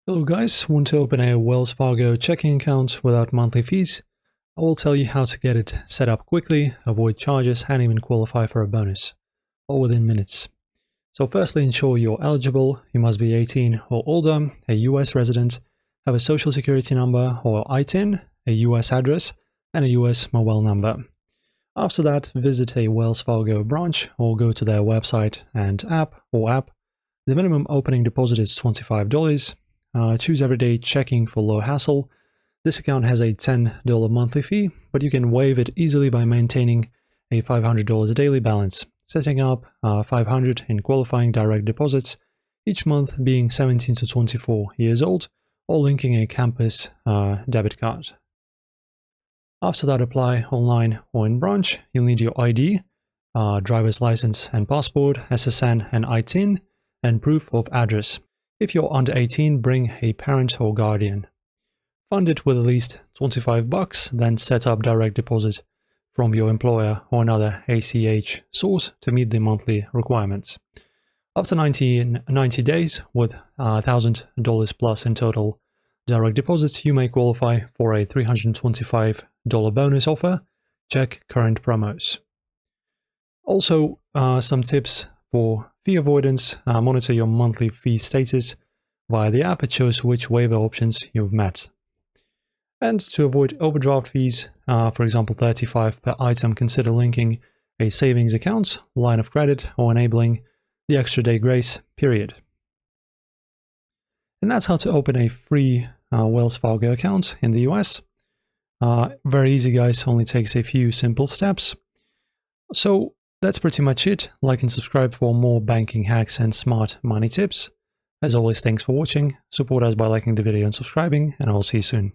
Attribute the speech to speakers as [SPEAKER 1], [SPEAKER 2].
[SPEAKER 1] Hello guys, want to open a Wells Fargo checking account without monthly fees? I will tell you how to get it set up quickly, avoid charges and even qualify for a bonus, all within minutes. So firstly, ensure you're eligible. You must be 18 or older, a US resident, have a social security number or ITIN, a US address, and a US mobile number. After that, visit a Wells Fargo branch or go to their website and app. The minimum opening deposit is $25. Choose everyday checking for low hassle. This account has a $10 monthly fee, but you can waive it easily by maintaining a $500 daily balance, setting up $500 in qualifying direct deposits, each month being 17 to 24 years old, or linking a campus debit card. After that, apply online or in branch. You'll need your ID, driver's license and passport, SSN and ITIN, and proof of address. If you're under 18, bring a parent or guardian. Fund it with at least $25, then set up direct deposit from your employer or another ACH source to meet the monthly requirements. After 90 days with $1,000 plus in total direct deposits, you may qualify for a $325 bonus offer. Check current promos. Also, some tips for fee avoidance: monitor your monthly fee status via the app. It shows which waiver options you've met. And to avoid overdraft fees, for example $35 per item, consider linking a savings account, line of credit, or enabling the extra day grace period. And that's how to open a free Wells Fargo account in the US. Very easy, guys, only takes a few simple steps. So that's pretty much it. Like and subscribe for more banking hacks and smart money tips. As always, thanks for watching. Support us by liking the video and subscribing, and I will see you soon.